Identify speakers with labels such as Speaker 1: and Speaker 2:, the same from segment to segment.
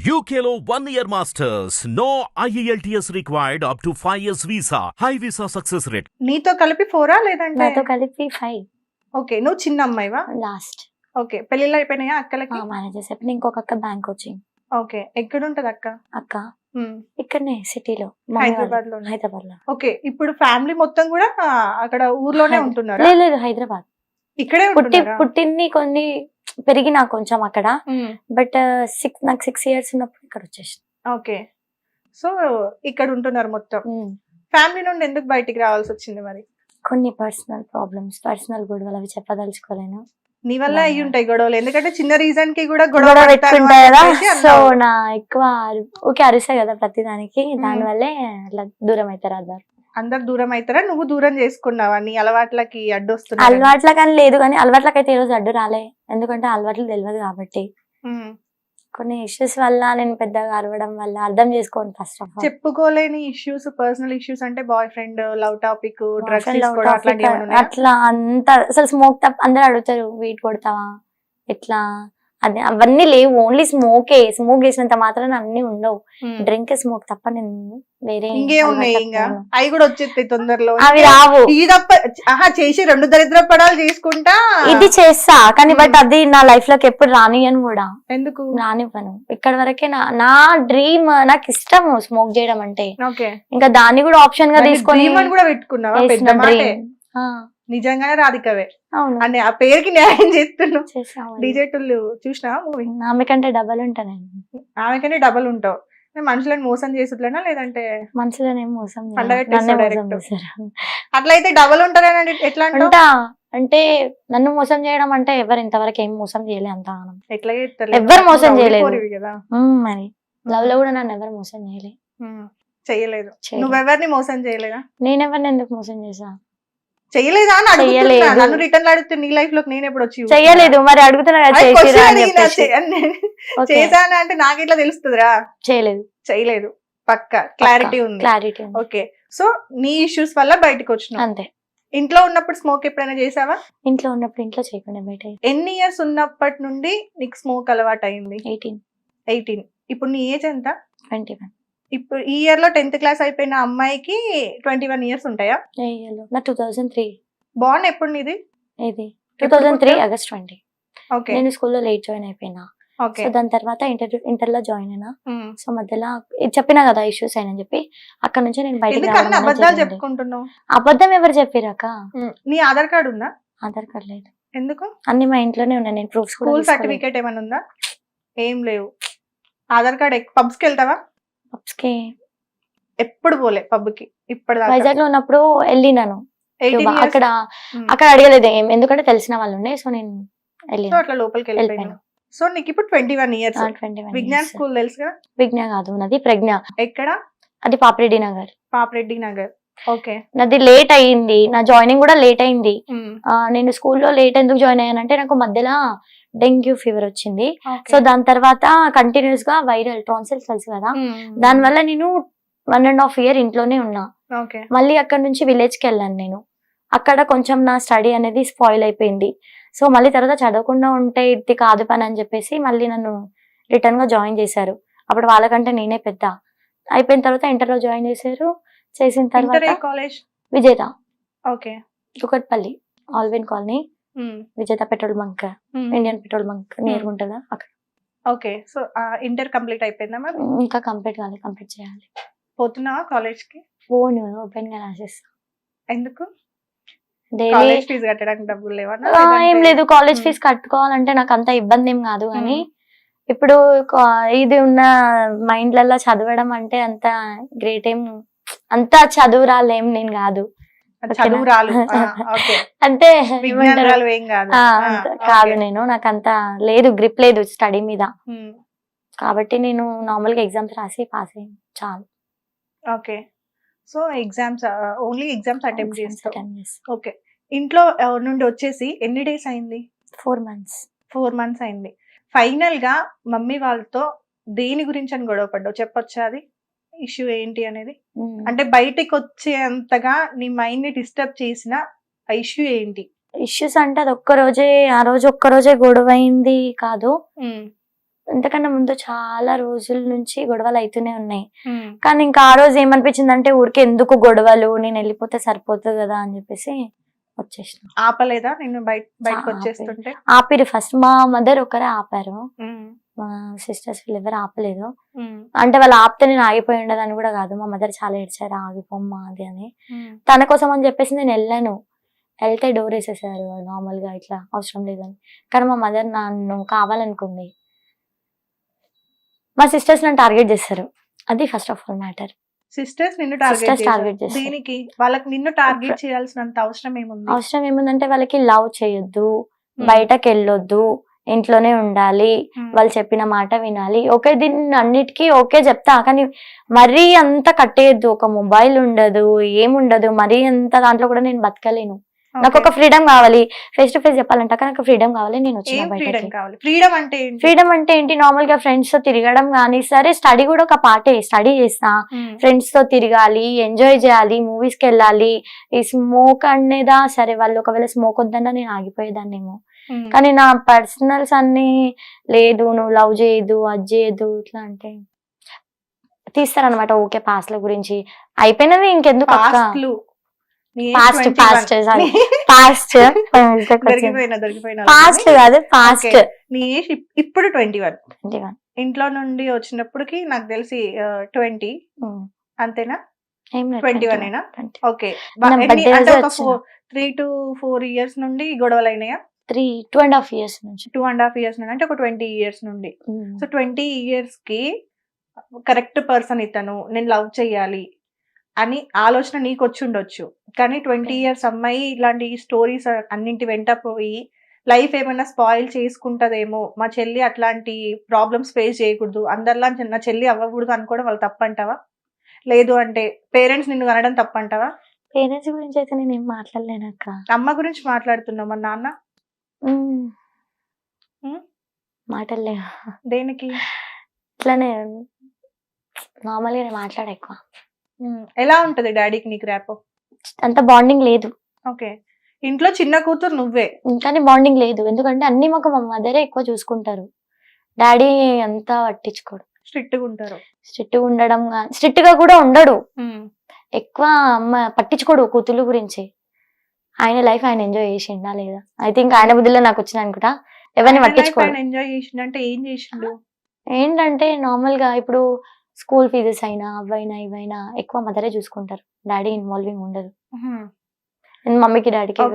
Speaker 1: UKLO 1 year masters. No IELTS required up to 5 years visa. High visa success rate.
Speaker 2: నీతో కలిపి 4 లేదంటే
Speaker 3: నాతో కలిపి 5
Speaker 2: ఓకే నువ్వు చిన్న అమ్మాయివా
Speaker 3: లాస్ట్.
Speaker 2: ఓకే పెళ్ళిళ్ళు అయిపోయినాయా అక్కలకి
Speaker 3: మేనేజర్ చెప్పిన ఇంకొక అక్క బ్యాంక్ కోచింగ్.
Speaker 2: ఓకే ఎక్కడ ఉంటది అక్క
Speaker 3: అక్క ఇక్కడనే సిటీలో
Speaker 2: హైదరాబాద్ లో
Speaker 3: హైదరాబాద్ లో.
Speaker 2: ఓకే ఇప్పుడు ఫ్యామిలీ మొత్తం కూడా అక్కడ ఊర్లోనే ఉంటున్నారా?
Speaker 3: లేదు హైదరాబాద్
Speaker 2: ఇక్కడే ఉంటున్నారా?
Speaker 3: పుట్టింది కొన్ని పెరిగినా కొంచెం అక్కడ, బట్ నాకు 6 years ఉన్నప్పుడు ఇక్కడ వచ్చేసి.
Speaker 2: ఓకే సో ఇక్కడ ఉంటున్నారు మొత్తం. ఫ్యామిలీ నుండి ఎందుకు బయటికి రావాల్సి వచ్చింది మరి?
Speaker 3: కొన్ని పర్సనల్ ప్రాబ్లమ్స్, పర్సనల్ గొడవలు అవి చెప్పదలుచుకోలేను.
Speaker 2: నీ వల్ల అయ్యి ఉంటాయి గొడవలు, ఎందుకంటే చిన్న రీజన్ కి కూడా
Speaker 3: గొడవ పెట్టుకుంటాయి కదా. సో నా ఎక్కువ ఓకే అరిసా కదా ప్రతిదానికి, దాని వల్లే అట్లా దూరం అవుతారు అందరు.
Speaker 2: అందరు దూరం అవుతారా? నువ్వు దూరం చేసుకున్నావా నీ అలవాట్లకి అడ్డు వస్తున్నా?
Speaker 3: అలవాట్ల కానీ లేదు, కానీ అలవాట్లకైతే ఈ రోజు అడ్డు రాలే, ఎందుకంటే అలవాట్లు తెలియదు కాబట్టి. కొన్ని ఇష్యూస్ వల్ల నేను పెద్దగా అరవడం వల్ల అర్థం చేసుకోండి. ఫస్ట్ ఆఫ్ ఆల్
Speaker 2: చెప్పుకోలేని ఇష్యూస్, పర్సనల్ ఇష్యూస్ అంటే boy friend, love topic, drugs
Speaker 3: అట్లా అంత అసలు స్మోక్ తప్ప అందరు అడుగుతారు వీట్ కొడతావా ఎట్లా, అది అవన్నీ లేవు. ఓన్లీ స్మోక్ చేసినంత మాత్రం అన్ని ఉండవు. డ్రింక్ స్మోక్ తప్ప నేను వేరే
Speaker 2: ఇంకే ఉన్నాయి. ఇంకా అవి కూడా వచ్చేస్తాయి తొందరలో.
Speaker 3: అవి రావు.
Speaker 2: ఇది తప్ప చేసి 2 దరిద్ర పడాలు చేసుకుంటా
Speaker 3: ఇది చేస్తా కానీ, బట్ అది నా లైఫ్ లోకి ఎప్పుడు రానియను కూడా.
Speaker 2: ఎందుకు
Speaker 3: రానివ్వను? ఇక్కడ వరకే నా డ్రీమ్, నాకు ఇష్టం స్మోక్ చేయడం అంటే.
Speaker 2: ఓకే
Speaker 3: ఇంకా దాన్ని కూడా ఆప్షన్ గా తీసుకొని
Speaker 2: కూడా పెట్టుకున్నావా? పెద్ద మాటే. నిజంగానే రాధికవే అని ఆ పేరుకి న్యాయం చేస్తున్నావు. డీజేటులు చూసినావా మూవీ?
Speaker 3: ఆమె కంటే డబల్ ఉంటా నేను.
Speaker 2: ఆమె కంటే డబల్ ఉంటావు. మనుషులను మోసం చేసేట్లేనా లేదంటే
Speaker 3: మనుషులనే మోసం
Speaker 2: అట్లయితే డబల్ ఉంటారని ఎట్లా
Speaker 3: అంటా? అంటే నన్ను మోసం చేయడం అంటే ఎవరు ఇంతవరకు ఏం మోసం చేయలే అంత
Speaker 2: ఎట్లా
Speaker 3: ఎవరు మోసం చేయలేదు కదా. మరి లవ్ లో కూడా నన్ను ఎవరు మోసం
Speaker 2: చేయలేదు. నువ్వెవరిని మోసం చేయలేదా?
Speaker 3: నేనెవరిని ఎందుకు మోసం చేసా?
Speaker 2: చెయ్యలేదా అని అడుగుతున్నా. నన్ను రిటర్న్ అడుగుతూ నీ లైఫ్ లోకి నేను ఎప్పుడు వచ్చి
Speaker 3: చెయ్యలేదు. మరి అడుగుతున్నా
Speaker 2: చేశానా అంటే నాకు ఇట్లా తెలుస్తుందిరా. చేయలేదు పక్కా క్లారిటీ ఉంది. ఓకే సో నీ ఇష్యూస్ వల్ల బయటకు వచ్చినావు అంతే. ఇంట్లో ఉన్నప్పుడు స్మోక్ ఎప్పుడైనా చేసావా?
Speaker 3: ఇంట్లో ఉన్నప్పుడు ఇంట్లో చేయకుండా బయట.
Speaker 2: ఎన్ని ఇయర్స్ ఉన్నప్పటి నుండి నీకు స్మోక్ అలవాటు అయింది? 18. ఇప్పుడు నీ ఏజ్ ఎంత?
Speaker 3: 21.
Speaker 2: ఇప్పుడు ఈ ఇయర్ లో 10th క్లాస్ అయిపోయిన అమ్మాయికి 21 years ఉంటాయా?
Speaker 3: 2003.
Speaker 2: బాండ్ ఎప్పుడు నీది?
Speaker 3: 2003 August 20.
Speaker 2: ఓకే
Speaker 3: నేను స్కూల్లో లేట్ జాయిన్ అయిపోయినా. సో దాని తర్వాత ఇంటర్ లో జాయిన్ అయినా. సో మధ్యలో చెప్పినా కదా ఇష్యూస్ అయినా చెప్పి, అక్కడ నుంచి నేను బయటకు
Speaker 2: అబద్ధాలు చెప్పుకుంటున్నావు.
Speaker 3: అబద్ధం ఎవరు చెప్పారక్క?
Speaker 2: నీ ఆధార్ కార్డు ఉందా?
Speaker 3: ఆధార్ కార్డు లేదు.
Speaker 2: ఎందుకు?
Speaker 3: అన్ని మా ఇంట్లోనే ఉన్నాయి. నేను ప్రూఫ్స్ కూడా.
Speaker 2: స్కూల్ సర్టిఫికేట్ ఏమైనా ఉందా? ఏం లేవు. ఆధార్ కార్డ్ పబ్స్ కి వెళ్తావా?
Speaker 3: పబ్స్ కి
Speaker 2: ఎప్పుడు పోలే పబ్ కి. ఇప్పుడు
Speaker 3: వైజాగ్ లో ఉన్నప్పుడు వెళ్ళినాను. అక్కడ అడగలేదు ఎందుకంటే తెలిసిన వాళ్ళు ఉండే. సో నేను
Speaker 2: అట్లా లోపలికి వెళ్ళిపోయాను. సో నీకు ఇప్పుడు 21 years. విజ్ఞాన్ స్కూల్ తెలుసు కదా?
Speaker 3: విజ్ఞాన్ కాదు, నాది ప్రజ్ఞ.
Speaker 2: ఎక్కడ?
Speaker 3: అది పాపిరెడ్డి నగర్.
Speaker 2: ఓకే.
Speaker 3: నాది లేట్ అయ్యింది, నా జాయినింగ్ కూడా లేట్ అయింది. నేను స్కూల్లో లేట్ ఎందుకు జాయిన్ అయ్యానంటే నాకు మధ్యలో డెంగ్యూ ఫీవర్ వచ్చింది. సో దాని తర్వాత కంటిన్యూస్ గా వైరల్ టాన్సిల్స్ తెలుసు కదా, దాని వల్ల నేను 1.5 year ఇంట్లోనే ఉన్నా. మళ్ళీ అక్కడ నుంచి విలేజ్ కి వెళ్ళాను నేను. అక్కడ కొంచెం నా స్టడీ అనేది స్పాయిల్ అయిపోయింది. సో మళ్ళీ తర్వాత చదవకుండా ఉంటే ఇది కాదు పని అని చెప్పేసి మళ్ళీ నన్ను రిటర్న్ గా జాయిన్ చేశారు. అప్పుడు వాళ్ళకంటే నేనే పెద్ద. అయిపోయిన తర్వాత ఇంటర్ లో జాయిన్ చేశారు. చేసిన తర్వాత విజేత కుకట్పల్లి ఆల్విన్ కాలనీ, విజేత petrol bunk, Indian petrol bunk near ఉంటుందా అక్కడ.
Speaker 2: ఓకే సో ఇంటర్ కంప్లీట్ అయిపోయిందా? మరి
Speaker 3: ఇంకా కంప్లీట్ కాలేదు, కంప్లీట్ చేయాలి.
Speaker 2: పోతున్నావా కాలేజ్ కి?
Speaker 3: పోను, ఓపెన్ గా రాసేస్తా.
Speaker 2: ఎందుకు?
Speaker 3: కాలేజ్
Speaker 2: ఫీజు కట్టడానికి డబ్బులు లేవా?
Speaker 3: ఏం లేదు, కాలేజ్ ఫీజు కట్టుకోవాలంటే నాకు అంత ఇబ్బంది ఏం కాదు. కానీ ఇప్పుడు ఇది ఉన్న మైండ్లలో చదవడం అంటే అంత గ్రేట్ ఏం, అంత చదువురాలేం నేను కాదు. అంటే కాదు, నేను నాకు అంత లేదు, గ్రిప్ లేదు స్టడీ మీద. కాబట్టి నేను నార్మల్ గా ఎగ్జామ్స్ రాసి పాస్ అయ్యాను చాలు.
Speaker 2: Okay so only exams attempt చేస్తావు. ఓకే. ఇంట్లో నుండి వచ్చేసి ఎన్ని డేస్ అయింది?
Speaker 3: 4 months.
Speaker 2: 4 months అయింది. ఫైనల్ గా మమ్మీ వాళ్ళతో దేని గురించి అని గొడవ పడ్డావు చెప్పొచ్చా? అది ఇష్యూ ఏంటి అనేది, అంటే బయటకు వచ్చేంతగా నీ మైండ్ ని డిస్టర్బ్ చేసిన ఇష్యూ ఏంటి?
Speaker 3: ఇష్యూస్ అంటే అది ఒక్కరోజే, ఆ రోజు ఒక్కరోజే గొడవ అయింది కాదు. ఇంతకన్నా ముందు చాలా రోజుల నుంచి గొడవలు అయితూనే ఉన్నాయి. కానీ ఇంకా ఆ రోజు ఏమనిపించింది అంటే ఊరికి ఎందుకు గొడవలు, నేను వెళ్ళిపోతే సరిపోతుంది కదా అని చెప్పేసి వచ్చేసిన.
Speaker 2: ఆపలేదా నిన్ను బయటకు వచ్చేస్తుంటే?
Speaker 3: ఆపిరు ఫస్ట్, మా మదర్ ఒకరే ఆపారు, మా సిస్టర్స్ వీళ్ళెవరు ఆపలేదు. అంటే వాళ్ళు ఆపితే నేను ఆగిపోయి ఉండదని కూడా కాదు, మా మదర్ చాలా ఏడ్చారు ఆగిపోమ్మా అది అని. తన కోసం అని చెప్పేసి నేను వెళ్ళాను. వెళ్తే డోర్ వేసేసారు నార్మల్ గా, ఇట్లా అవసరం లేదని. కానీ మా మదర్ నన్ను కావాలనుకుంది. మా సిస్టర్స్ నన్ను టార్గెట్ చేస్తారు, అది first of all matter.
Speaker 2: Sisters నిన్ను
Speaker 3: టార్గెట్
Speaker 2: టార్గెట్
Speaker 3: చేస్తారు.
Speaker 2: దీనికి వాళ్ళకి నిన్ను టార్గెట్ చేయాల్సినంత అవసరం ఏముంది?
Speaker 3: అవసరం ఏముందంటే వాళ్ళకి లవ్ చేయొద్దు, బయటకు వెళ్ళొద్దు, ఇంట్లోనే ఉండాలి, వాళ్ళు చెప్పిన మాట వినాలి. ఓకే, దీన్ని అన్నిటికీ ఓకే చెప్తా, కానీ మరీ అంత కట్టేయద్దు. ఒక మొబైల్ ఉండదు, ఏముండదు, మరీ అంత దాంట్లో కూడా నేను బతకలేను. నాకు ఒక ఫ్రీడమ్ కావాలి. ఫేస్ టు ఫేస్ చెప్పాలంటే నాకు ఫ్రీడమ్ కావాలి. నేను వచ్చిన బయటకి.
Speaker 2: ఫ్రీడమ్ అంటే
Speaker 3: ఫ్రీడమ్ అంటే ఏంటి, నార్మల్ గా ఫ్రెండ్స్ తో తిరగడం కానీ, సరే స్టడీ కూడా ఒక పార్టే, స్టడీ చేస్తా, ఫ్రెండ్స్ తో తిరగాలి, ఎంజాయ్ చేయాలి, మూవీస్ కి వెళ్ళాలి. ఈ స్మోక్ అనేదా సరే, వాళ్ళు ఒకవేళ స్మోక్ వద్దన్నా నేను ఆగిపోయేదాన్నేమో. కానీ నా పర్సనల్స్ అన్ని లేదు, నువ్వు లవ్ చేయదు, అది చేయదు ఇట్లా అంటే తీస్తారనమాట. ఓకే, పాస్ట్ ల గురించి అయిపోయినది, ఇంకెందుకు పాస్ట్ పాస్ట్ పాస్ట్ పాస్ట్ కాదు పాస్ట్.
Speaker 2: నీ ఏజ్ ఇప్పుడు 21. ఇంట్లో నుండి వచ్చినప్పటికి నాకు తెలిసి 20 అంతేనా? 21 ఓకే. 3 to 4 years నుండి గొడవలు అయినాయా?
Speaker 3: 2.5 years నుంచి.
Speaker 2: 2.5 years నుండి అంటే ఒక 20 years నుండి. సో 20 years కి కరెక్ట్ పర్సన్ ఇతను, నేను లవ్ చెయ్యాలి అని ఆలోచన నీకు వచ్చి ఉండొచ్చు. కానీ 20 years అమ్మాయి ఇలాంటి స్టోరీస్ అన్నింటి వెంట పోయి లైఫ్ ఏమైనా స్పాయిల్ చేసుకుంటదేమో, మా చెల్లి అట్లాంటి ప్రాబ్లమ్స్ ఫేస్ చేయకూడదు, అందరిలా నా చెల్లి అవ్వకూడదు అనుకోవడం వాళ్ళు తప్పంటావా? లేదు అంటే పేరెంట్స్ నిన్ను అనడం తప్పంటావా?
Speaker 3: పేరెంట్స్ గురించి అయితే నేను ఏం మాట్లాడలేనక్క.
Speaker 2: అమ్మ గురించి మాట్లాడుతున్నావు. మా నాన్న
Speaker 3: మాటలే
Speaker 2: దేనికి?
Speaker 3: ఇట్లానే నార్మల్ గా మాట్లాడ ఎక్కువ.
Speaker 2: ఎలా ఉంటది డాడీకి నీకు ర్యాపో?
Speaker 3: అంత బాండింగ్ లేదు.
Speaker 2: ఓకే, ఇంట్లో చిన్న కూతురు నువ్వే,
Speaker 3: కానీ బాండింగ్ లేదు. ఎందుకంటే అన్ని మాకు మా మదరే ఎక్కువ చూసుకుంటారు, డాడీ అంతా పట్టించుకోడు.
Speaker 2: స్ట్రిక్ట్ గా ఉంటారు.
Speaker 3: స్ట్రిక్ట్ గా ఉండడం, స్ట్రిక్ట్ గా కూడా ఉండడు, ఎక్కువ పట్టించుకోడు కూతురు గురించి. ఆయన లైఫ్ ఆయన ఎంజాయ్ చేసిండా లేదా, ఐ థింక్ ఆయన బుద్ధిలో నాకు వచ్చింది అనుకుంటా. ఎవరిని పట్టించుకోడు.
Speaker 2: ఎంజాయ్ చేసిండంటే ఏం చేసిండు?
Speaker 3: ఏంటంటే నార్మల్ గా ఇప్పుడు స్కూల్ ఫీజెస్ అయినా అవైనా ఇవైనా ఎక్కువ మదరే చూసుకుంటారు, డాడీ ఇన్వాల్వింగ్ ఉండదు. మమ్మీకి డాడీకి.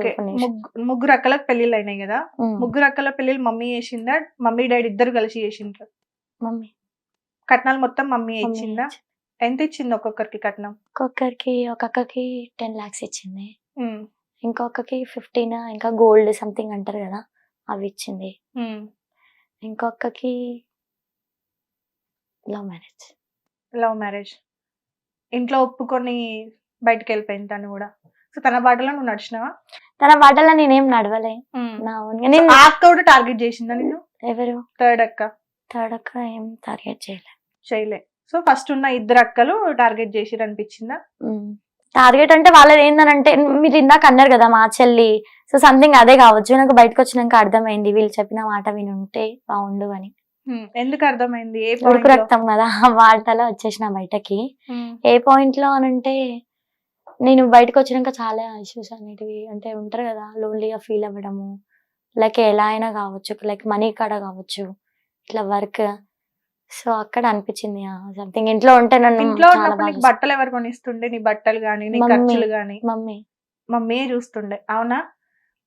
Speaker 2: ముగ్గురు అక్కలకు పెళ్లిళ్ళు అయినాయి కదా, ముగ్గురు అక్కల పెళ్లిళ్ళు మమ్మీ చేసిందా, మమ్మీ డాడీ ఇద్దరు కలిసి చేసిండ్రు?
Speaker 3: మమ్మీ.
Speaker 2: కట్నాలు మొత్తం మమ్మీ ఇచ్చిందా? ఎంత ఇచ్చింది ఒక్కొక్కరికి కట్నం?
Speaker 3: ఒక్కొక్కరికి, ఒక అక్కకి 10 lakhs ఇచ్చింది, ఇంకొకకి 15, ఇంకా గోల్డ్ సంథింగ్ అంటారు కదా అవి ఇచ్చింది, ఇంకొకకి లవ్ మ్యారేజ్. ఇంట్లో ఒప్పుకొని బయటకు వెళ్ళిపోయింది తను కూడా. సో తన బాటలో నువ్వు నడిచినావా? తన బాటలో నేనేం నడవలే.
Speaker 2: ఆ అక్క కూడా టార్గెట్ చేసిందా నిన్ను?
Speaker 3: ఎవరు?
Speaker 2: థర్డ్ అక్క.
Speaker 3: థర్డ్ అక్క ఏం టార్గెట్ చేయలే. సో ఫస్ట్ ఉన్న ఇద్దరు అక్కలు టార్గెట్ చేసిరు అనిపించిందా? టార్గెట్ అంటే వాళ్ళది ఏందనంటే, మీరు ఇందాక అన్నారు కదా మా చెల్లి, సో సంథింగ్ అదే కావచ్చు. నాకు బయటకు వచ్చినాక అర్థమైంది వీళ్ళు చెప్పిన మాట వినుంటే బాగుండు అని.
Speaker 2: ఎందుకు అర్థమైంది?
Speaker 3: ఉడుకు రక్తం కదా వాటలో వచ్చేసిన బయటకి. ఏ పాయింట్ లో అనంటే, నేను బయటకు వచ్చినాక చాలా ఇష్యూస్ అనేటివి అంటే ఉంటారు కదా, లోన్లీగా ఫీల్ అవ్వడము, లైక్ ఎలా అయినా కావచ్చు, లైక్ మనీ కాడ కావచ్చు, ఇట్లా వర్క్. సో అక్కడ అనిపించింది సంథింగ్. ఇంట్లో ఉంటే నన్ను
Speaker 2: బట్టలు ఎవరు కొనిస్తుండే? నీ బట్టలు గానీ నీ ఖర్చులు గానీ మమ్మీ చూస్తుండే. అవునా?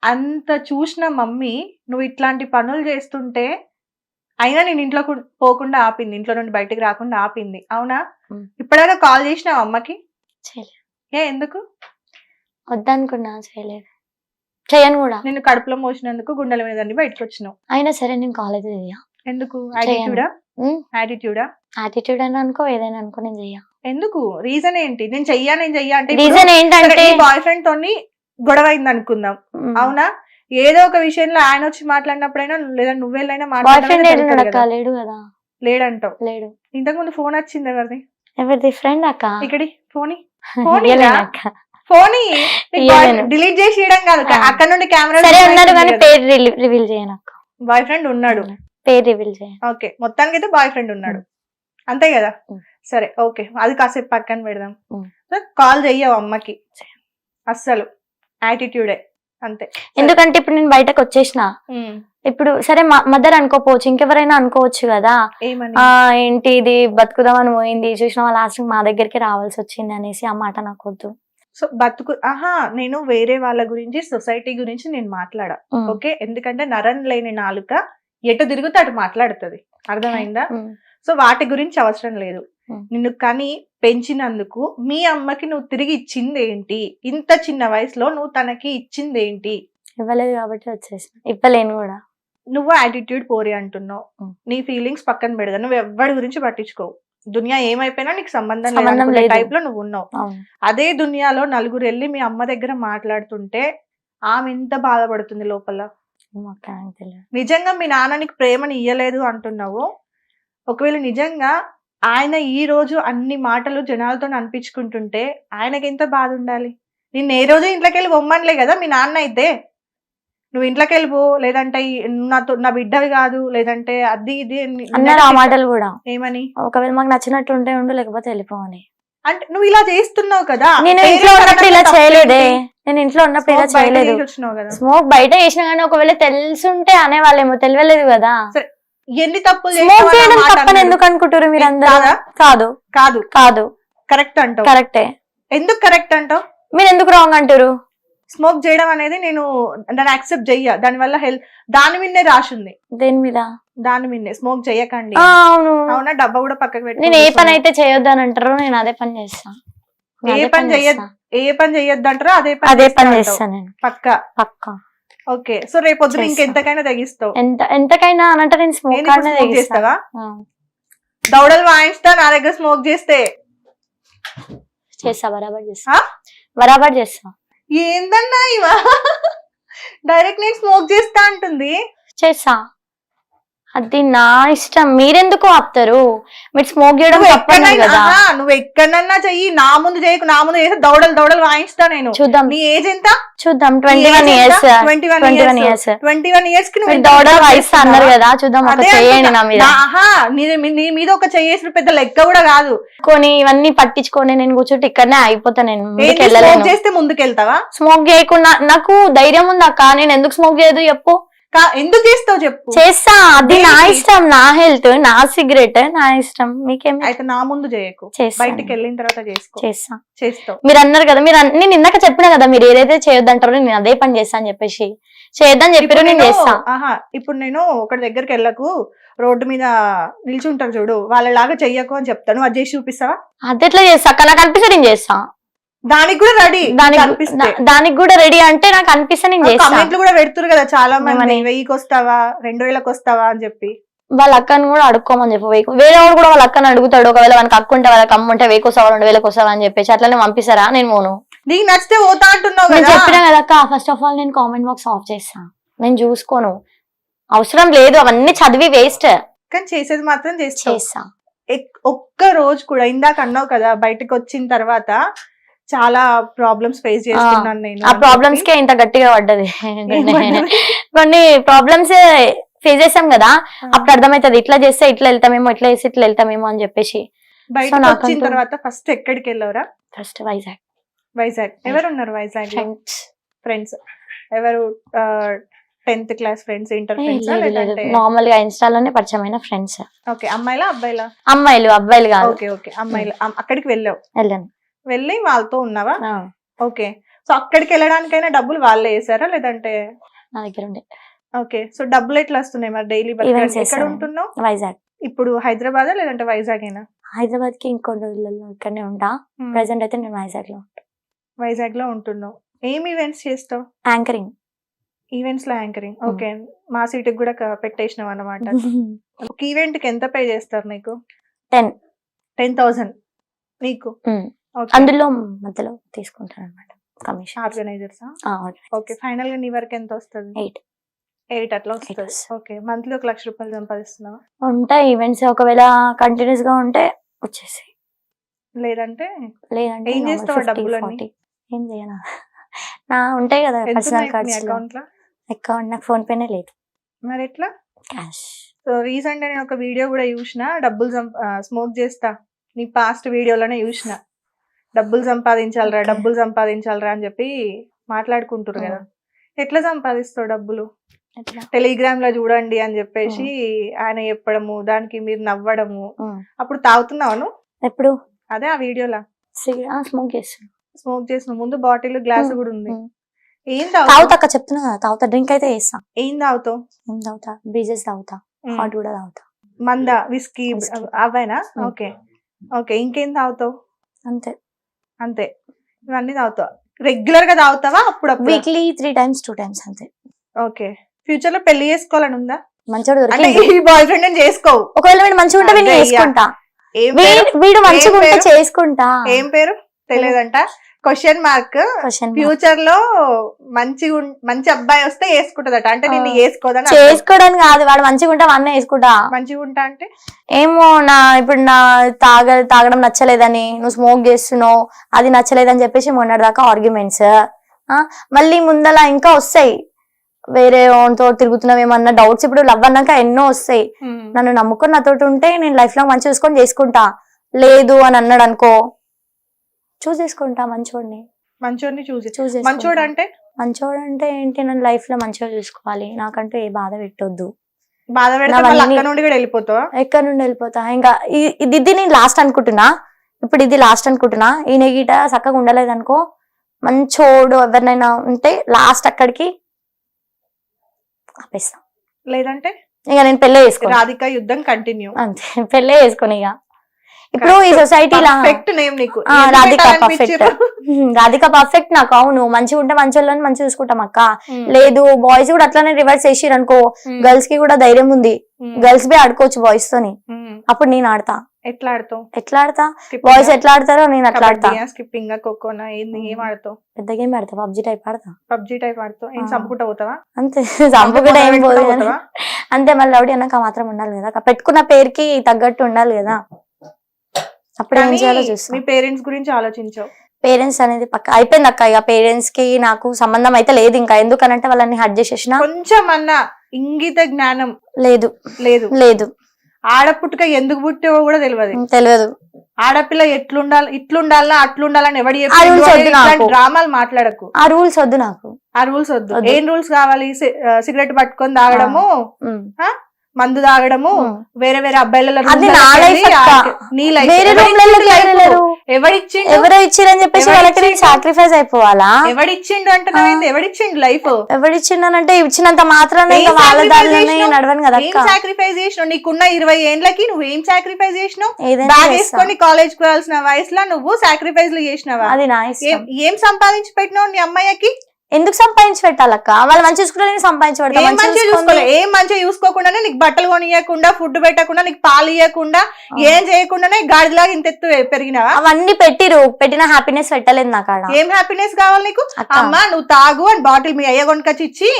Speaker 2: అంత చూసిన మమ్మీ నువ్వు ఇట్లాంటి పనులు చేస్తుంటే అయినా నేను ఇంట్లో పోకుండా ఆపింది, ఇంట్లో నుండి బయటకు రాకుండా ఆపింది. అవునా? ఇప్పటిదాకా కాల్ చేసినావు అమ్మకి? ఎందుకు?
Speaker 3: వద్దనుకున్నా, చేయను కూడా.
Speaker 2: నిన్ను కడుపులో మోసినందుకు గుండెల మీద బయటకు వచ్చినావు.
Speaker 3: అయినా సరే నేను కాలేజ్ చెయ్యా.
Speaker 2: ఎందుకు? యాటిట్యూడ్
Speaker 3: అని అనుకో, ఏదైనా అనుకో, నేను చెయ్యా.
Speaker 2: ఎందుకు? రీజన్ ఏంటి? నేను చెయ్యా అంటే
Speaker 3: రీజన్ ఏంటంటే
Speaker 2: బాయ్ ఫ్రెండ్ తోని గొడవ అయింది అనుకుందాం, అవునా? ఏదో ఒక విషయంలో ఆయన వచ్చి మాట్లాడినప్పుడైనా లేదా నువ్వెళ్ళైనా
Speaker 3: లేడు కదా.
Speaker 2: లేడంటావు?
Speaker 3: లేడు.
Speaker 2: ఇంతకు ముందు ఫోన్ వచ్చింది ఎవరిది?
Speaker 3: ఎవరిది? ఫ్రెండ్ అక్క.
Speaker 2: ఇక్కడి ఫోన్ డిలీట్ చేసి కాదు, అక్కడ నుండి కెమెరా.
Speaker 3: పేరు రివీల్ చేయను అక్క.
Speaker 2: బాయ్ ఫ్రెండ్ ఉన్నాడు,
Speaker 3: పేరు రివీల్ చేయాలి.
Speaker 2: ఓకే, మొత్తానికి అయితే బాయ్ ఫ్రెండ్ ఉన్నాడు అంతే కదా. సరే ఓకే, అది కాసేపు పక్కన పెడదాం. కాల్ చెయ్యవు అమ్మకి అస్సలు, యాటిట్యూడే అంతే.
Speaker 3: ఎందుకంటే ఇప్పుడు నేను బయటకు వచ్చేసిన, ఇప్పుడు సరే మదర్ అనుకోపోవచ్చు, ఇంకెవరైనా అనుకోవచ్చు కదా,
Speaker 2: ఏమని
Speaker 3: ఏంటి ఇది బతుకుదామని పోయింది చూసిన లాస్ట్ మా దగ్గరికి రావాల్సి వచ్చింది అనేసి ఆ మాట నాకు వద్దు.
Speaker 2: సో నేను వేరే వాళ్ళ గురించి సొసైటీ గురించి నేను మాట్లాడా. ఓకే, ఎందుకంటే నరం లేని నాలుక ఎటు తిరుగుతూ అటు మాట్లాడుతుంది, అర్థమైందా? సో వాటి గురించి అవసరం లేదు. నిన్ను కని పెంచినందుకు మీ అమ్మకి నువ్వు తిరిగి ఇచ్చింది ఏంటి? ఇంత చిన్న వయసులో నువ్వు తనకి ఇచ్చింది ఏంటి?
Speaker 3: ఇవ్వలేదు కాబట్టి వచ్చేసిన, ఇవ్వలేను కూడా.
Speaker 2: నువ్వు యాటిట్యూడ్ పోరి అంటున్నావు, నీ ఫీలింగ్స్ పక్కన పెడదా, నువ్వు ఎవరి గురించి పట్టించుకోవు, దునియా ఏమైపోయినా నీకు సంబంధం లేదు టైప్ లో నువ్వు ఉన్నావు. అదే దునియాలో నలుగురు వెళ్ళి మీ అమ్మ దగ్గర మాట్లాడుతుంటే ఆమె ఎంత బాధపడుతుంది లోపల. నిజంగా మీ నాన్న నీకు ప్రేమని ఇయ్యలేదు అంటున్నావు, ఒకవేళ నిజంగా ఆయన ఈ రోజు అన్ని మాటలు జనాలతో అనిపించుకుంటుంటే ఆయనకి ఎంత బాధ ఉండాలి? నిన్ను ఏ రోజు ఇంట్లోకి వెళ్ళి బొమ్మనిలే కదా మీ నాన్న అయితే, నువ్వు ఇంట్లోకి వెళ్ళిపో, లేదంటే నా బిడ్డవి కాదు, లేదంటే అది ఇది
Speaker 3: అన్నారు ఆ మాటలు కూడా.
Speaker 2: ఏమని?
Speaker 3: ఒకవేళ మాకు నచ్చినట్టు ఉంటే ఉండు, లేకపోతే వెళ్ళిపోవని.
Speaker 2: అంటే నువ్వు ఇలా చేస్తున్నావు కదా.
Speaker 3: నేను ఇంట్లో ఉన్నప్పుడు ఇలా చేయలేదే, నేను ఇంట్లో ఉన్నప్పుడు ఇలా చేయలేదు. స్మోక్ బయట చేసినా కానీ ఒకవేళ తెలుసుంటే అనేవాళ్ళేమో, తెలియలేదు కదా.
Speaker 2: ఎన్ని తప్పులు
Speaker 3: తప్పని ఎందుకు అనుకుంటారు మీరు అందరూ? కాదు
Speaker 2: కాదు
Speaker 3: కాదు,
Speaker 2: కరెక్ట్ అంటావు.
Speaker 3: కరెక్టే.
Speaker 2: ఎందుకు కరెక్ట్ అంటావు?
Speaker 3: మీరు ఎందుకు రాంగ్ అంటారు?
Speaker 2: స్మోక్ చేయడం అనేది నేను దాన్ని యాక్సెప్ట్ చెయ్య, దాని వల్ల హెల్త్ దాని మీదే రాసింది. దేని మీద? దాని మీదే స్మోక్ చేయకండి.
Speaker 3: అవును,
Speaker 2: అవునా? డబ్బా కూడా పక్కకు పెట్టి
Speaker 3: నేను ఏ పని అయితే చేయొద్దు అని అంటారో నేను అదే పని చేస్తాను.
Speaker 2: ఏ పని చెయ్యొద్దు అంటారో అదే పని చేస్తాను నేను, పక్కా పక్కా. ఓకే, సో రేపొద్దున ఇంకెంతకైనా తెగిస్తావు.
Speaker 3: ఎంతకైనా అని అంటే నేను స్మోక్
Speaker 2: చేస్తావా? దౌడలు వాయిస్తా నా దగ్గర స్మోక్ చేస్తే
Speaker 3: చేస్తా, బరాబర్ చేస్తా.
Speaker 2: ఏందన్నా ఇవా, డైరెక్ట్ నేను స్మోక్ చేస్తా అంటుంది.
Speaker 3: చేస్తా, అది నా ఇష్టం, మీరెందుకు ఆపుతారు? మీరు స్మోక్ చేయడం కదా.
Speaker 2: నువ్వు ఎక్కడన్నా చెయ్యి, నా ముందు చేయకు, నా ముందు చేస్తే దౌడలు వాయిస్తా నేను.
Speaker 3: చూద్దాం
Speaker 2: నీ ఏజ్ ఎంత?
Speaker 3: చూద్దాం. 21 years.
Speaker 2: 21 years కి నువ్వు
Speaker 3: దౌడలు వాయిస్తా అన్నారు కదా, చూద్దాం. చేయండి నా మీద.
Speaker 2: నీ మీద ఒక చేసిన పెద్ద లెక్క కూడా కాదు.
Speaker 3: కొని ఇవన్నీ పట్టించుకొని నేను కూర్చుంటే ఇక్కడనే అయిపోతా. నేను
Speaker 2: స్మోక్ చేస్తే ముందుకెళ్తావా?
Speaker 3: స్మోక్ చేయకుండా నాకు ధైర్యం ఉంది అక్క, నేను ఎందుకు స్మోక్ చేయదు చెప్పు?
Speaker 2: ఎందుకు చేస్తావు చెప్పు? చేస్తా,
Speaker 3: అది నా ఇష్టం, నా హెల్త్, నా సిగరెట్, నా ఇష్టం. మీకేమి?
Speaker 2: అయితే నా ముందు చేయకు, బయటికి వెళ్ళిన తర్వాత చేస్తావు.
Speaker 3: మీరు అన్నారు కదా, నేను ఇందాక చెప్పినా కదా, మీరు ఏదైతే చేయొద్దంటారో నేను అదే పని చేస్తా అని చెప్పేసి చేద్దాం చెప్పారు, నేను చేస్తా.
Speaker 2: ఇప్పుడు నేను ఒకటి దగ్గరికి వెళ్ళకు, రోడ్డు మీద నిల్చుంటారు చూడు, వాళ్ళలాగా చెయ్యకు అని చెప్తాను, అది చేసి చూపిస్తావా?
Speaker 3: అది ఎట్లా చేస్తా? నాకు అనిపిస్తే నేను చేస్తా.
Speaker 2: దానికి కూడా రెడీ,
Speaker 3: దానికి కూడా రెడీ అంటే నాకు అనిపిస్తే నేను చేస్తా.
Speaker 2: కామెంట్లు కూడా పెడుతురు కదా చాలా మంది, 1000కి వస్తావా 2000కి వస్తావా అని చెప్పి.
Speaker 3: వాళ్ళ అక్కని కూడా అడుక్కోమని చెప్పి, వేరే వాడు కూడా వాళ్ళ అక్కని అడుగుతాడు, ఒకవేళ వాళ్ళకి అక్క ఉంటే వాళ్ళకి అమ్మ ఉంటే 1000కి వస్తావా 2000కి వస్తావా అని చెప్పేసి అట్లనే పంపిస్తారా? నేను పోను.
Speaker 2: నీకు నచ్చితే పోతా అంటున్నావు.
Speaker 3: నేను చెప్పినా కదా అక్క, ఫస్ట్ ఆఫ్ ఆల్ నేను కామెంట్ బాక్స్ ఆఫ్ చేస్తా, నేను చూసుకోను, అవసరం లేదు, అవన్నీ చదివి వేస్ట్. కానీ
Speaker 2: చేసేది మాత్రం చేస్తా. ఒక్క రోజు కూడా ఇందాక అన్నావు కదా, బయటకు వచ్చిన తర్వాత చాలా ప్రాబ్లమ్స్ ఫేస్ చేస్తున్నాను నేను,
Speaker 3: ఆ ప్రాబ్లమ్స్ కే ఇంత గట్టిగా పడ్డది. కొన్ని ప్రాబ్లమ్స్ ఫేస్ చేసాం కదా, అప్పుడు అర్థమవుతుంది ఇట్లా చేస్తే ఇట్లా వెళ్తామేమో, ఇట్లా చేస్తే ఇట్లా వెళ్తామేమో అని చెప్పేసి.
Speaker 2: బయటకు వచ్చిన తర్వాత ఫస్ట్ ఎక్కడికి వెళ్ళవరా?
Speaker 3: ఫస్ట్ వైజాగ్.
Speaker 2: ఎవరు ఉన్నారు వైజాగ్? ఫ్రెండ్స్ ఎవరు? 10th class friends, inter friends?
Speaker 3: Normal గా ఇన్స్టాలోనే పరిచయమైన ఫ్రెండ్స్.
Speaker 2: ఓకే, అమ్మాయిలా అబ్బాయిలా?
Speaker 3: అమ్మాయిలు, అబ్బాయిలు కాదు.
Speaker 2: ఓకే అమ్మాయిలు. అక్కడికి
Speaker 3: వెళ్ళాను.
Speaker 2: వెళ్ళి వాళ్ళతో ఉన్నావా? ఓకే, సో అక్కడికి వెళ్ళడానికైనా డబ్బులు వాళ్ళే వేసారా లేదంటే?
Speaker 3: నా దగ్గర ఉండే.
Speaker 2: ఓకే, సో డబ్బులు ఎట్లా వస్తున్నాయి మరి? డైలీ ఎక్కడ ఉంటున్నావు?
Speaker 3: వైజాగ్.
Speaker 2: ఇప్పుడు హైదరాబాద్ లేదంటే వైజాగ్ అయినా?
Speaker 3: హైదరాబాద్ కి ఇంకొన్ని రోజులలో ఇక్కడనే ఉంటా. ప్రెసెంట్ అయితే నేను వైజాగ్ లో
Speaker 2: ఉంటున్నావు. ఏం ఈవెంట్స్ చేస్తావు?
Speaker 3: యాంకరింగ్.
Speaker 2: ఈవెంట్స్ లో యాంకరింగ్. ఓకే, మా సీట్ కూడా పెట్టేసినావు అన్నమాట. ఒక ఈవెంట్ కి ఎంత పే చేస్తారు నీకు? 10,000 నీకు?
Speaker 3: అందులో మధ్యలో తీసుకుంటాను అన్నమాట కమిషన్.
Speaker 2: ఆర్గనైజర్స్? ఓకే, ఫైనల్ గా నీ వరకు ఎంత వస్తుంది? 8 అట్లా వస్తుంది. ఓకే, మంత్లీ 1 లక్ష రూపాయలు సంపాదిస్తున్నావా?
Speaker 3: ఉంటాయి ఈవెంట్స్, ఒకవేళ కంటిన్యూస్ గా ఉంటే వచ్చేసి,
Speaker 2: లేదంటే ఏం చేస్తావు డబ్బులన్నీ?
Speaker 3: ఏం చేయనా, నా ఉంటాయి కదా పర్సనల్ కార్డ్స్. అకౌంట్ నాకు ఫోన్ పేనే లేదు.
Speaker 2: మరి ఎట్లా?
Speaker 3: క్యాష్.
Speaker 2: సో రీసెంట్ గా నేను ఒక వీడియో కూడా చూసిన, డబ్బులు స్మోక్ చేస్తా, నీ పాస్ట్ వీడియోలోనే చూసిన, డబ్బులు సంపాదించాలరా అని చెప్పి మాట్లాడుకుంటారు కదా. ఎట్లా సంపాదిస్తావు డబ్బులు? టెలిగ్రామ్ లో చూడండి అని చెప్పేసి ఆయన చెప్పడము, దానికి మీరు నవ్వడము. అప్పుడు తాగుతున్నావు
Speaker 3: ఎప్పుడు?
Speaker 2: అదే ఆ వీడియోలా
Speaker 3: స్మోక్
Speaker 2: చేసిన ముందు బాటిల్ గ్లాస్ కూడా ఉంది. ఏం
Speaker 3: తాగుతా చెప్తున్నా, తాగుతా. డ్రింక్ అయితే చేస్తా.
Speaker 2: ఏం తాగుతావు?
Speaker 3: ఏం తాగుతా? బ్రీజెస్ తాగుతా, హాట్ కూడా తాగుతా.
Speaker 2: మందా, విస్కీ అవేనా? Okay okay. ఇంకేం తాగుతావు?
Speaker 3: అంతే
Speaker 2: అంతే, ఇవన్నీ తాగుతావు. రెగ్యులర్ గా తాగుతావా? అప్పుడప్పుడు
Speaker 3: వీక్లీ 3 times 2 times అంతే.
Speaker 2: ఓకే. ఫ్యూచర్ లో పెళ్లి చేసుకోవాలని ఉందా?
Speaker 3: మంచోడు
Speaker 2: అంటే ఈ బాయ్ ఫ్రెండ్ చేసుకోవు?
Speaker 3: ఒకవేళ వీడు మంచిగా ఉంటే వీడిని చేసుకుంటా. వీడు మంచిగా ఉంటే చేసుకుంటా.
Speaker 2: ఏం పేరు తెలియదంట. Question mark. ఫ్యూచర్ లో మంచి అబ్బాయి వస్తే వేసుకుంటదట. అంటే నేను వేసుకోదని.
Speaker 3: చేసుకోవడానికి కాదు, వాడు మంచిగా ఉంటా అన్న వేసుకుంటా.
Speaker 2: మంచిగా ఉంటా అంటే
Speaker 3: ఏమో, ఇప్పుడు తాగడం నచ్చలేదని, నువ్వు స్మోక్ చేస్తున్నావు అది నచ్చలేదని చెప్పేసి మొన్నటిదాకా ఆర్గ్యుమెంట్స్. మళ్ళీ ముందల ఇంకా వస్తాయి, వేరే తో తిరుగుతున్నావు ఏమన్నా డౌట్స్. ఇప్పుడు లవ్ అన్నాక ఎన్నో వస్తాయి. నన్ను నమ్ముకొని నాతోటి ఉంటే నేను లైఫ్ లో మంచి చూసుకొని చేసుకుంటా. లేదు అని అన్నాడు అనుకో, చూసేసుకుంటా మంచోడిని. మంచోడు అంటే ఏంటి? నన్ను లైఫ్ లో మంచిగా చూసుకోవాలి, నాకంటూ ఏ బాధ పెట్టొద్దు. ఎక్కడ నుండి వెళ్ళిపోతా? ఇంకా ఇది నేను లాస్ట్ అనుకుంటున్నా. ఇప్పుడు ఇది లాస్ట్ అనుకుంటున్నా. ఈయన గీట చక్కగా ఉండలేదు అనుకో, మంచోడు ఎవరినైనా ఉంటే లాస్ట్ అక్కడికి ఆపేస్తా.
Speaker 2: లేదంటే
Speaker 3: ఇక నేను పెళ్ళే చేసుకో.
Speaker 2: రాధిక యుద్ధం కంటిన్యూ.
Speaker 3: అంతే, పెళ్ళే చేసుకుని. ఇక ఇప్పుడు ఈ సొసైటీలో రాధిక పర్ఫెక్ట్ నాకు. అవును, మంచిగా ఉంటే మంచోళ్ళని మంచిగా చూసుకుంటాం అక్క. లేదు, బాయ్స్ కూడా అట్లానే రివర్స్ చేసిరు అనుకో, గర్ల్స్ కి కూడా ధైర్యం ఉంది, గర్ల్స్ బి ఆడుకోవచ్చు బాయ్స్ తోని. అప్పుడు నేను ఆడతా.
Speaker 2: ఎట్లా
Speaker 3: ఆడతా? బాయ్స్ ఎట్లా ఆడతారో నేను అట్లా ఆడతా.
Speaker 2: స్కిప్పింగ్, ఖోఖోనా, ఏం ఆడతావు?
Speaker 3: పెద్ద గేమ్ ఆడతా, పబ్జీ టైప్ ఆడతా.
Speaker 2: ఏం చంపుకుంటా పోతావా?
Speaker 3: అంతే, చంపుకుంటా ఏం పోదు అంతే. మళ్ళీ రౌడీ అన్నాక మాత్రం ఉండాలి కదా, పెట్టుకున్న పేరుకి తగ్గట్టు ఉండాలి కదా. అప్పుడు ఏం చేయాలో చూస్తా.
Speaker 2: మీ పేరెంట్స్ గురించి ఆలోచించావు?
Speaker 3: పేరెంట్స్ అనేది పక్క అయిపోయింది అక్క. ఇక పేరెంట్స్ కి నాకు సంబంధం అయితే లేదు ఇంకా. ఎందుకనంటే వాళ్ళని హర్ట్ చేసేసిన.
Speaker 2: కొంచెం అన్న ఇంగిత జ్ఞానం
Speaker 3: లేదు.
Speaker 2: ఆడపుట్టుక ఎందుకు పుట్టావో కూడా తెలియదు. ఆడపిల్ల ఇట్లుండాలా అట్లుండాలని ఎవడి డ్రామాలు మాట్లాడకు.
Speaker 3: ఆ రూల్స్ వద్దు నాకు.
Speaker 2: ఏం రూల్స్ కావాలి? సిగరెట్ పట్టుకొని తాగడము, మందు తాగడము, వేరే వేరే అబ్బాయిలలో
Speaker 3: ఎవరో ఇచ్చిరని చెప్పేసి వాళ్ళకి సాక్రిఫైస్ అయిపోవాలా?
Speaker 2: ఎవడిచ్చిండు అంటున్నావు? ఎవడిచ్చిండు లైఫ్?
Speaker 3: ఎవడిచ్చిండనంటే ఇచ్చినంత మాత్రాన్ని వాళ్ళ దారిలోనే నడవను కదా.
Speaker 2: ఏం సాక్రిఫైస్ చేసినావు? నీకున్న 20 ఏండ్లకి నువ్వేం సాక్రిఫైస్ చేసినావు? బ్యాగ్ వేసుకొని కాలేజ్ కు వెళ్ళాల్సిన వయసులో నువ్వు సాక్రిఫైస్ చేసినావా?
Speaker 3: అది నా ఇష్టం.
Speaker 2: ఏం సంపాదించి పెట్టినావు నీ అమ్మాయికి?
Speaker 3: ఎందుకు సంపాదించి పెట్టాలక్క? వాళ్ళు మంచి చూసుకుంటే సంపాదించి పెడతా.
Speaker 2: ఏం మంచిగా చూసుకోకుండానే నీకు బట్టలు కొనియకుండా, ఫుడ్ పెట్టకుండా, నీకు పాలు ఇవ్వకుండా, ఏం చేయకుండానే గాడిలాగా ఇంత ఎత్తు పెరిగినావా?
Speaker 3: అవన్నీ పెట్టిన హ్యాపీనెస్ పెట్టలేదు నాకు.
Speaker 2: ఏం హ్యాపీనెస్ కావాలి నీకు? అమ్మ నువ్వు తాగు అని బాటిల్ మీ అయ్య కొనుకొచ్చి ఇచ్చి,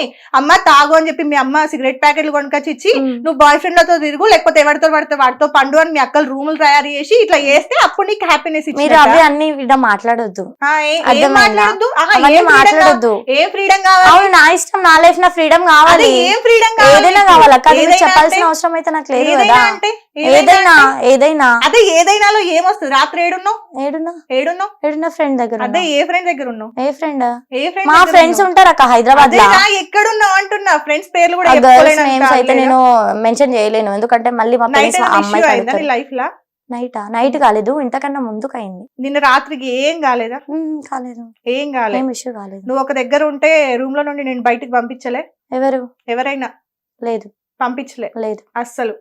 Speaker 2: అమ్మ తాగు అని చెప్పి మీ అమ్మ సిగరెట్ ప్యాకెట్లు కొనుకొచ్చి ఇచ్చి, నువ్వు బాయ్ ఫ్రెండ్ లతో తిరుగు, లేకపోతే ఎవరితో పడితే వాటితో పండు అని మీ అక్కలు రూములు తయారు చేసి ఇట్లా చేస్తే అప్పుడు నీకు హ్యాపీనెస్.
Speaker 3: మీరు అవి అన్ని మాట్లాడొద్దు.
Speaker 2: ఏం ఫ్రీడమ్ కావాలి?
Speaker 3: అవును, నా ఇష్టం, నా లైఫ్, నా ఫ్రీడమ్ కావాలి.
Speaker 2: ఏం ఫ్రీడమ్ కావాలి?
Speaker 3: ఏదైనా కావాలక్క. చెప్పాల్సిన అవసరం అయితే నాకు లేదు కదా. ఏదైనా
Speaker 2: అదే ఏదైనాలో ఏమొస్తుంది? రాత్రి ఏడున్నా
Speaker 3: ఫ్రెండ్ దగ్గర.
Speaker 2: అదే ఏ ఫ్రెండ్ దగ్గర ఉన్నావు?
Speaker 3: ఏ ఫ్రెండ్? మా ఫ్రెండ్స్ ఉంటారు అక్క హైదరాబాద్ లో.
Speaker 2: ఎక్కడున్నావు అంటున్నా? ఫ్రెండ్స్ పేర్లు కూడా
Speaker 3: నేమ్స్ అయితే నేను మెన్షన్ చేయలేను, ఎందుకంటే మళ్ళీ మా అమ్మాయి
Speaker 2: లైఫ్ లా.
Speaker 3: నైట్ కాలేదు, ఇంతకన్నా ముందుకు అయింది.
Speaker 2: నిన్న రాత్రికి ఏం కాలేదా?
Speaker 3: కాలేదు.
Speaker 2: ఏం కాలేదు.
Speaker 3: ఇష్యూ కాలేదు.
Speaker 2: నువ్వు ఒక దగ్గర ఉంటే రూమ్ లో నుండి నేను బయటికి పంపించలే? ఎవరైనా
Speaker 3: లేదు
Speaker 2: పంపించలే? లేదు అస్సలు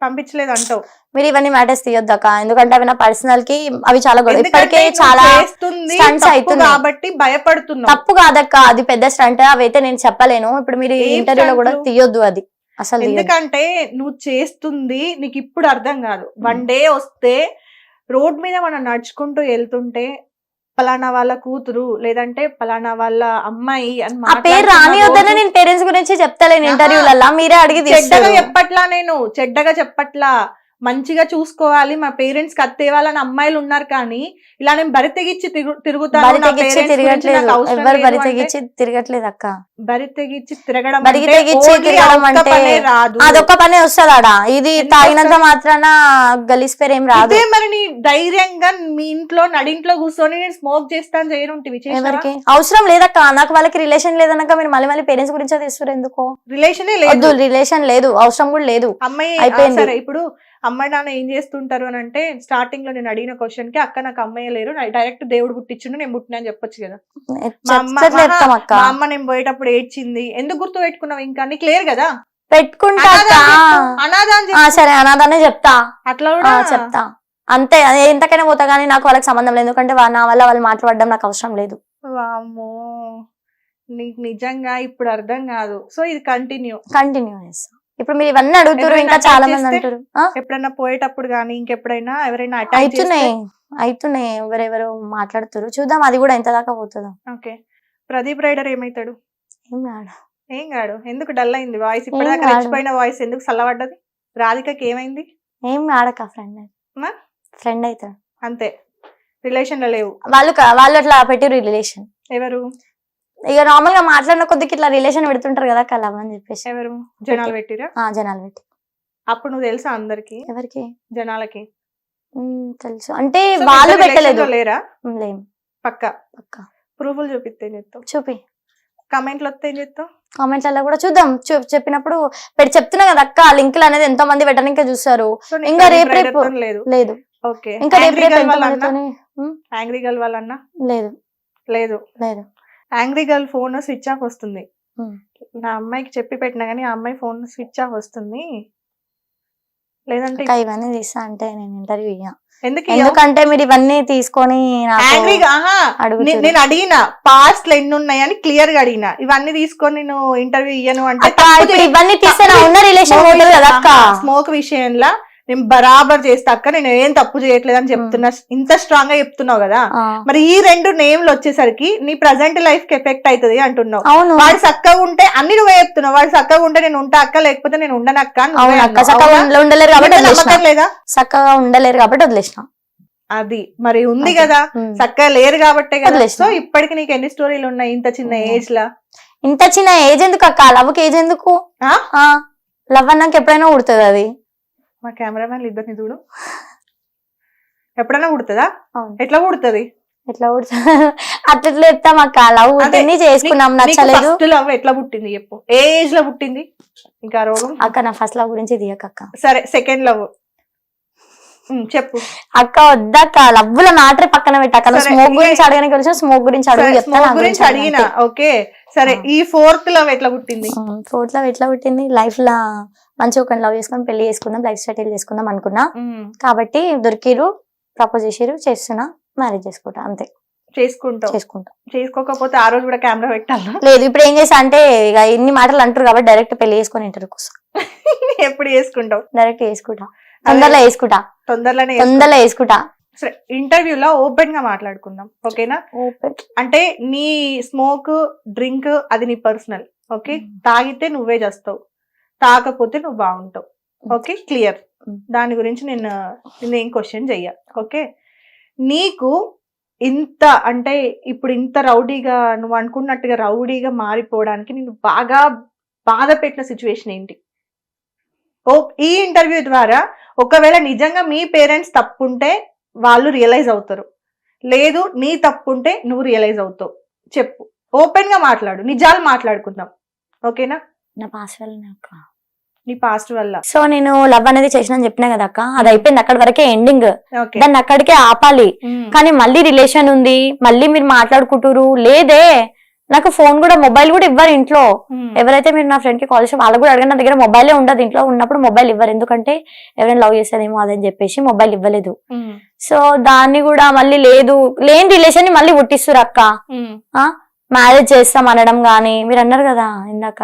Speaker 2: పంపించలేదు అంటావు.
Speaker 3: మీరు ఇవన్నీ మ్యాటర్స్ తీయొద్దక్క, ఎందుకంటే అవి నా పర్సనల్ కి అవి చాలా ఇప్పటికే చాలా స్టంట్స్ అవుతుంది
Speaker 2: కాబట్టి భయపడుతున్నా.
Speaker 3: తప్పు కాదక్క, అది పెద్ద స్టంట్. అవైతే నేను చెప్పలేను. ఇప్పుడు మీరు ఇంటర్వ్యూలో కూడా తీయొద్దు అది అసలు.
Speaker 2: ఎందుకంటే నువ్వు చేస్తుంది నీకు ఇప్పుడు అర్థం కాదు. వన్ డే వస్తే రోడ్ మీద మనం నడుచుకుంటూ వెళ్తుంటే పలానా వాళ్ళ కూతురు లేదంటే పలానా వాళ్ళ అమ్మాయి అని
Speaker 3: పేరు రానివద్దనే నేను పేరెంట్స్ గురించి చెప్తలేను ఇంటర్వ్యూలల్లా. మీరే అడిగి
Speaker 2: చెడ్డగా చెప్పట్లా, మంచిగా చూసుకోవాలి, మా పేరెంట్స్ కి అత్తేవాళ్ళని అమ్మాయిలు ఉన్నారు, కానీ ఇలా నేను బరి తెగిచ్చి తిరుగుతాను,
Speaker 3: బరి
Speaker 2: నా
Speaker 3: తెగిచ్చి
Speaker 2: parents గురించి
Speaker 3: తిరగట్లేదు,
Speaker 2: నాకు అవసరం
Speaker 3: ఎవరు
Speaker 2: లేదు
Speaker 3: బరి
Speaker 2: అంటే,
Speaker 3: తెగిచ్చి తిరగట్లేదు అక్క.
Speaker 2: బరి తెగిచ్చి తిరగడం
Speaker 3: బరి
Speaker 2: అంటే
Speaker 3: తెగిచ్చి
Speaker 2: only
Speaker 3: తిరగడం
Speaker 2: ఆ ఒక్క
Speaker 3: అంటే
Speaker 2: పనే రాదు.
Speaker 3: అదొక్క పనే వస్తుందాడా, ఇది
Speaker 2: ఎందుకు
Speaker 3: తాగినంత
Speaker 2: వస్తది?
Speaker 3: మాత్రాన గలీజ్ పేరు ఏం రాదు.
Speaker 2: ఇదే మరి నీ ధైర్యంగా మీ ఇంట్లో నడింట్లో కూర్చొని నేను స్మోక్ చేస్తాను చేయనుంటివి,
Speaker 3: ఎవరికి అవసరం లేదక్క, నాకు వాళ్ళకి రిలేషన్ లేదన్నాక మీరు మళ్ళీ మళ్ళీ పేరెంట్స్ గురించి తీస్తారు ఎందుకు?
Speaker 2: రిలేషనే
Speaker 3: వద్దు,
Speaker 2: లేదు,
Speaker 3: రిలేషన్ లేదు, అవసరం కూడా లేదు,
Speaker 2: అమ్మాయి
Speaker 3: అయిపోయింది.
Speaker 2: సరే ఇప్పుడు అమ్మాయి నాన్న ఏం చేస్తుంటారు అని అంటే, స్టార్టింగ్ లో నేను అడిగిన క్వశ్చన్ కి అక్క నాకు అమ్మాయి లేరు, డైరెక్ట్ దేవుడు పుట్టించుండు, నేను పుట్టినా అని చెప్పొచ్చు కదా. మా అమ్మ నేను పోయేటప్పుడు ఏడ్చింది, ఎందుకు గుర్తు పెట్టుకున్నావు, ఇంకా నీకు లేరు కదా,
Speaker 3: పెట్టుకుంటా అక్క.
Speaker 2: అనాథ అని
Speaker 3: ఆ,
Speaker 2: చెప్పు.
Speaker 3: సరే అనాథనే చెప్తా,
Speaker 2: అట్లా కూడా
Speaker 3: చెప్తా అంతే. అది ఎంతకైనా పోతా కానీ నాకు వాళ్ళకి సంబంధం లేదు, ఎందుకంటే నా వల్ల వాళ్ళు మాట్లాడడం నాకు అవసరం లేదు.
Speaker 2: వామ్మో, నీకు నిజంగా ఇప్పుడు అర్థం కాదు. సో ఇది కంటిన్యూ
Speaker 3: చేస్తా. ఇప్పుడు మీరు ఇవన్నీ అడుగుతారు, ఇంకా చాలా మంది అంటారు.
Speaker 2: ఎప్పుడైనా పోయేటప్పుడు కానీ ఇంకెప్పుడైనా ఎవరైనా అటాక్
Speaker 3: అవుతున్నాయి ఎవరెవరు మాట్లాడుతారు, చూద్దాం అది కూడా ఎంత దాకా పోతుందో.
Speaker 2: ఓకే, ప్రదీప్ రైడర్ ఏమైతాడు?
Speaker 3: ఏం
Speaker 2: కాడు. ఎందుకు డల్ అయింది వాయిస్, ఇప్పటిదాకా రెచ్చిపోయిన వాయిస్ ఎందుకు చల్లబడ్డది? రాధికకి ఏమైంది?
Speaker 3: ఏం ఆడక ఫ్రెండ్ అవుతాడు
Speaker 2: అంతే, రిలేషన్ లో లేవు
Speaker 3: వాళ్ళు అట్లా పెట్టిరు రిలేషన్.
Speaker 2: ఎవరు?
Speaker 3: ఇక నార్మల్ గా మాట్లాడిన కొద్దికి ఇట్లా రిలేషన్ పెడుతుంటారు కదా కలవ్ అని చెప్పేసి.
Speaker 2: ఎవరు? జనాలు పెట్టిరా?
Speaker 3: జనాలు పెట్టి.
Speaker 2: అప్పుడు నువ్వు తెలుసా అందరికి?
Speaker 3: ఎవరికి?
Speaker 2: జనాలకి
Speaker 3: తెలుసు, అంటే వాళ్ళు పెట్టలేదు.
Speaker 2: లేరా?
Speaker 3: లేం.
Speaker 2: పక్క ప్రూఫ్లు చూపిస్తే ఏం చెప్తావు?
Speaker 3: చూపి.
Speaker 2: కామెంట్లు వస్తే ఏం చెప్తావు?
Speaker 3: కామెంట్లలో కూడా చూద్దాం, చెప్పినప్పుడు చెప్తున్నా కదా అక్క, లింకులు అనేది ఎంతో మంది పెట్టడానికి చూస్తారు. ఇంకా రేపు లేదు, ఇంకా రేపు
Speaker 2: యాంగ్రీ గర్ల్ వాళ్ళన్నా లేదు. Angry girl phone switch off వస్తుంది. నా అమ్మాయికి చెప్పి పెట్టినా గానీ ఆ అమ్మాయి ఫోన్ స్విచ్ ఆఫ్ వస్తుంది. లేదంటే
Speaker 3: ఇవన్నీ తీస్తా అంటే నేను ఇంటర్వ్యూ ఇయ్యా. ఎందుకంటే మీరు ఇవన్నీ తీసుకొని
Speaker 2: నేను అడిగిన పాస్ట్ లో ఎన్ని ఉన్నాయని క్లియర్ గా అడిగిన, ఇవన్నీ తీసుకొని నేను ఇంటర్వ్యూ ఇయ్యను అంటే
Speaker 3: ఇవన్నీ తీస్తే నా ఉన్న రిలేషన్
Speaker 2: స్మోక్ విషయంలో నేను బరాబర్ చేస్తా అక్క, నేను ఏం తప్పు చేయట్లేదు అని చెప్తున్నా, ఇంత స్ట్రాంగ్ గా చెప్తున్నావు కదా. మరి ఈ రెండు నేమ్లు వచ్చేసరికి నీ ప్రజెంట్ లైఫ్ కి ఎఫెక్ట్ అవుతుంది అంటున్నావు. వాడు చక్కగా ఉంటే అన్ని నువ్వే చెప్తున్నావు, వాడు చక్కగా ఉంటే నేను ఉంటా అక్క, లేకపోతే నేను ఉండనక్క.
Speaker 3: లేదా చక్కగా ఉండలేరు కాబట్టి వదిలేసిన.
Speaker 2: అది మరి ఉంది కదా, చక్కగా లేరు కాబట్టే కదా. సో ఇప్పటికి నీకు ఎన్ని స్టోరీలు ఉన్నాయి ఇంత చిన్న ఏజ్ లా?
Speaker 3: ఇంత చిన్న ఏజ్ ఎందుకు అక్క, లవ్కి ఏజ్ ఎందుకు? లవ్ అన్నాక ఎప్పుడైనా ఉడుతుంది అది.
Speaker 2: మా కెమెరామెన్ ఇద్దరిని చూడు, ఎప్పుడైనా ఉడుతుందా? ఎట్లా ఉడుతుంది?
Speaker 3: అట్లా చెప్తాం అక్క, లవ్ పుట్టింది చేసుకున్నాం, నచ్చలేదు.
Speaker 2: లవ్ ఎట్లా పుట్టింది చెప్పు, ఏ ఏజ్ లో పుట్టింది? ఇంకా రోగం
Speaker 3: అక్క, నా ఫస్ట్ లవ్ గురించి దిగక్క.
Speaker 2: సరే సెకండ్ లవ్ చెప్పు
Speaker 3: అక్క. వద్దక్క, లవ్వుల మ్యాటర్ పక్కన పెట్టాక స్మోక్ గురించి అడగడానికి వచ్చా, స్మోక్ గురించి
Speaker 2: అడిగిన. ఓకే సరే, ఈ ఫోర్త్ లవ్ ఎట్లా పుట్టింది?
Speaker 3: ఫోర్త్ లవ్ ఎట్లా పుట్టింది, లైఫ్ లా మంచిగా ఒక లవ్ చేసుకుని పెళ్లి చేసుకుందాం, లైఫ్ సెటిల్ చేసుకుందాం అనుకున్నా. కాబట్టి దొరికిరు, ప్రపోజ్ చేసిరు, చేస్తున్నా, మ్యారేజ్ చేసుకుంటా, అంతే. చేసుకుంటా.
Speaker 2: చేసుకోకపోతే ఆ రోజు కూడా కెమెరా పెట్టాలా?
Speaker 3: లేదు, ఇప్పుడు ఏం చేసా అంటే ఇక ఇన్ని మాటలు అంటారు కాబట్టి డైరెక్ట్ పెళ్లి చేసుకుని ఇంటర్వ్యూ కోసం.
Speaker 2: ఎప్పుడు చేసుకుంటావు?
Speaker 3: డైరెక్ట్ చేసుకుంటా, తొందరలో వేసుకుంటా.
Speaker 2: సరే, ఇంటర్వ్యూలో ఓపెన్ గా మాట్లాడుకుందాం, ఓకేనా? అంటే నీ స్మోక్ డ్రింక్ అది నీ పర్సనల్, ఓకే? తాగితే నువ్వే చేస్తావు, తాగకపోతే నువ్వు బాగుంటావు, ఓకే? క్లియర్. దాని గురించి నేను ఏం క్వశ్చన్ చెయ్య, ఓకే? నీకు ఇంత అంటే ఇప్పుడు ఇంత రౌడీగా, నువ్వు అనుకున్నట్టుగా రౌడీగా మారిపోవడానికి నేను బాగా బాధ పెట్టిన సిచ్యువేషన్ ఏంటి? ఈ ఇంటర్వ్యూ ద్వారా ఒకవేళ నిజంగా మీ పేరెంట్స్ తప్పుంటే వాళ్ళు రియలైజ్ అవుతారు, లేదు నీ తప్పుంటే నువ్వు రియలైజ్ అవుతావు. చెప్పు, ఓపెన్ గా మాట్లాడు, నిజాలు మాట్లాడుకుందాం, ఓకేనా?
Speaker 3: నా పాస్ట్ వల్ల,
Speaker 2: నీ పాస్ట్ వల్ల.
Speaker 3: సో నేను లవ్ అనేది చేసిన చెప్పినా కదా అక్క, అది అయిపోయింది, అక్కడి వరకే ఎండింగ్, దాన్ని అక్కడికే ఆపాలి. కానీ మళ్ళీ రిలేషన్ ఉంది, మళ్ళీ మీరు మాట్లాడుకుంటారు, లేదే నాకు ఫోన్ కూడా మొబైల్ కూడా ఇవ్వరు ఇంట్లో. ఎవరైతే మీరు నా ఫ్రెండ్ కి కాల్ చేసి వాళ్ళకు కూడా అడగండి, నా దగ్గర మొబైలే ఉండదు, ఇంట్లో ఉన్నప్పుడు మొబైల్ ఇవ్వరు, ఎందుకంటే ఎవరైనా లవ్ చేసేదేమో అదని చెప్పేసి మొబైల్ ఇవ్వలేదు. సో దాన్ని కూడా మళ్ళీ లేని రిలేషన్ ని మళ్ళీ పుట్టిస్తారు అక్క. మ్యారేజ్ చేస్తాం అనడం గానీ, మీరు అన్నారు కదా ఇందాక,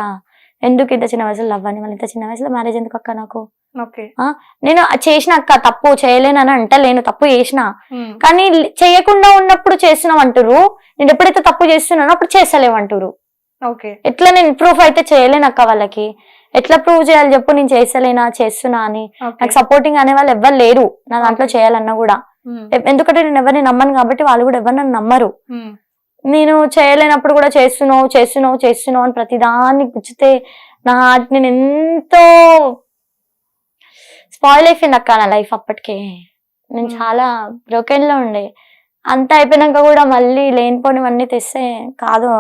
Speaker 3: ఎందుకు ఇంత చిన్న వయసులో లవ్ అని, మళ్ళీ ఇంత చిన్న వయసులో మ్యారేజ్ ఎందుకు అక్క నాకు? నేను చేసిన అక్క, తప్పు చేయలేనని అంటలేను, తప్పు చేసిన, కానీ చేయకుండా ఉన్నప్పుడు చేస్తున్నాం అంటారు, నేను ఎప్పుడైతే తప్పు చేస్తున్నానో అప్పుడు చేస్తలేమంటారు. ఎట్లా నేను ప్రూఫ్ అయితే చేయలేను అక్క వాళ్ళకి. ఎట్లా ప్రూవ్ చేయాలి చెప్పు, నేను చేస్తలేనా చేస్తున్నా అని. నాకు సపోర్టింగ్ అనే వాళ్ళు ఎవ్వరు లేరు నా దాంట్లో చేయాలన్నా కూడా. ఎందుకంటే నేను ఎవరిని నమ్మను కాబట్టి వాళ్ళు కూడా ఎవరు నన్ను నమ్మరు. నేను చేయలేనప్పుడు కూడా చేస్తున్నావు అని ప్రతిదాన్ని గుచ్చితే నా హార్ట్ నేను ఎంతో స్పాయిల్ అయిపోయింది అక్క నా లైఫ్. అప్పటికే నేను చాలా బ్రోకెన్ లో ఉండే. అంతా అయిపోయినాక కూడా మళ్ళీ లేనిపోనివన్నీ తెస్తే కాదు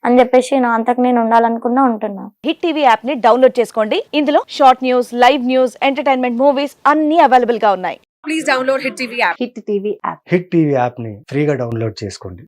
Speaker 3: అని చెప్పేసి నా అంతకు నేను ఉండాలనుకున్నా ఉంటున్నా.
Speaker 4: హిట్ టీవీ యాప్ ని డౌన్లోడ్ చేసుకోండి. ఇందులో short news, live news, entertainment movies అన్ని అవైలబుల్ గా ఉన్నాయి.
Speaker 5: Please download Hit TV app.
Speaker 4: Hit TV app.
Speaker 6: Hit TV యాప్ని ఫ్రీగా డౌన్లోడ్ చేసుకోండి.